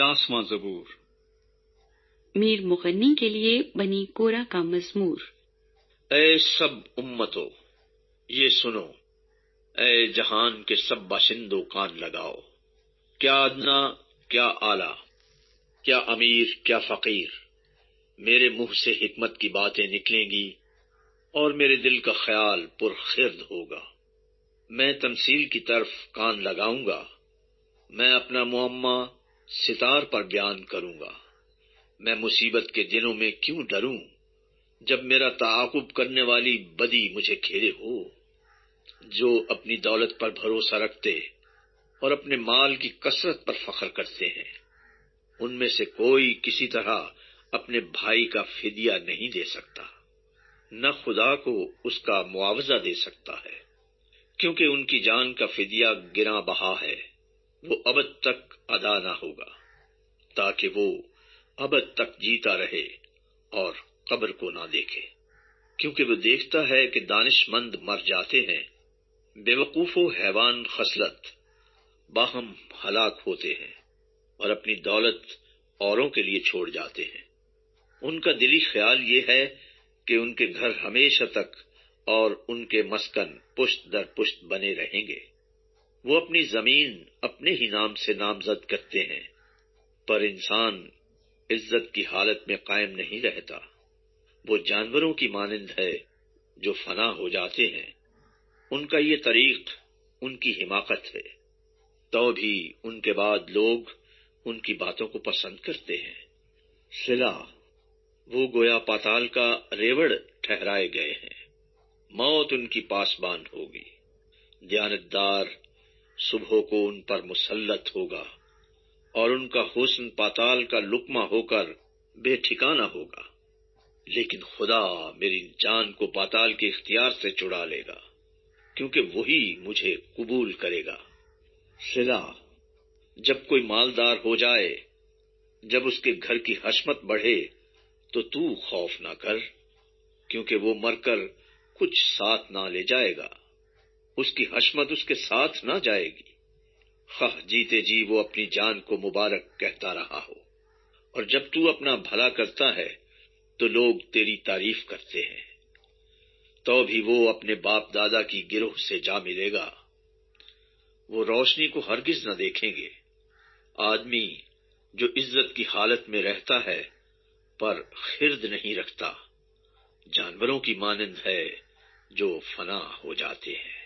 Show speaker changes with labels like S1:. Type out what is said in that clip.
S1: 50واں زبور۔
S2: میر مغنی کے لیے بنی کورہ کا مزمور۔
S3: اے سب امتو یہ سنو، اے جہان کے سب باشندوں کان لگاؤ۔ کیا ادنا کیا اعلیٰ، کیا امیر کیا فقیر، میرے منہ سے حکمت کی باتیں نکلیں گی اور میرے دل کا خیال پرخرد ہوگا۔ میں تمثیل کی طرف کان لگاؤں گا، میں اپنا معمہ ستار پر بیان کروں گا۔ میں مصیبت کے دنوں میں کیوں ڈروں جب میرا تعاقب کرنے والی بدی مجھے گھیرے ہو۔ جو اپنی دولت پر بھروسہ رکھتے اور اپنے مال کی کثرت پر فخر کرتے ہیں، ان میں سے کوئی کسی طرح اپنے بھائی کا فدیہ نہیں دے سکتا، نہ خدا کو اس کا معاوضہ دے سکتا ہے، کیونکہ ان کی جان کا فدیہ گراں بہا ہے، وہ ابد تک ادا نہ ہوگا، تاکہ وہ ابد تک جیتا رہے اور قبر کو نہ دیکھے، کیونکہ وہ دیکھتا ہے کہ دانش مند مر جاتے ہیں، بے وقوف و حیوان خصلت باہم ہلاک ہوتے ہیں اور اپنی دولت اوروں کے لیے چھوڑ جاتے ہیں۔ ان کا دلی خیال یہ ہے کہ ان کے گھر ہمیشہ تک اور ان کے مسکن پشت در پشت بنے رہیں گے۔ وہ اپنی زمین اپنے ہی نام سے نامزد کرتے ہیں، پر انسان عزت کی حالت میں قائم نہیں رہتا۔ وہ جانوروں کی مانند ہے جو فنا ہو جاتے ہیں، ان کا یہ طریق ان کی حماقت ہے، تو بھی ان کے بعد لوگ ان کی باتوں کو پسند کرتے ہیں۔ صلا، وہ گویا پاتال کا ریوڑ ٹھہرائے گئے ہیں، موت ان کی پاسبان ہوگی۔ دیانتدار صبح کو ان پر مسلط ہوگا اور ان کا حسن پاتال کا لقمہ ہو کر بے ٹھکانہ ہوگا، لیکن خدا میری جان کو پاتال کے اختیار سے چھڑا لے گا، کیونکہ وہی مجھے قبول کرے گا۔ صلا، جب کوئی مالدار ہو جائے، جب اس کے گھر کی حشمت بڑھے تو خوف نہ کر، کیونکہ وہ مر کر کچھ ساتھ نہ لے جائے گا، اس کی حشمت اس کے ساتھ نہ جائے گی، خواہ جیتے جی وہ اپنی جان کو مبارک کہتا رہا ہو۔ اور جب تو اپنا بھلا کرتا ہے تو لوگ تیری تعریف کرتے ہیں، تو بھی وہ اپنے باپ دادا کی گروہ سے جا ملے گا، وہ روشنی کو ہرگز نہ دیکھیں گے۔ آدمی جو عزت کی حالت میں رہتا ہے پر خرد نہیں رکھتا، جانوروں کی مانند ہے جو فنا ہو جاتے ہیں۔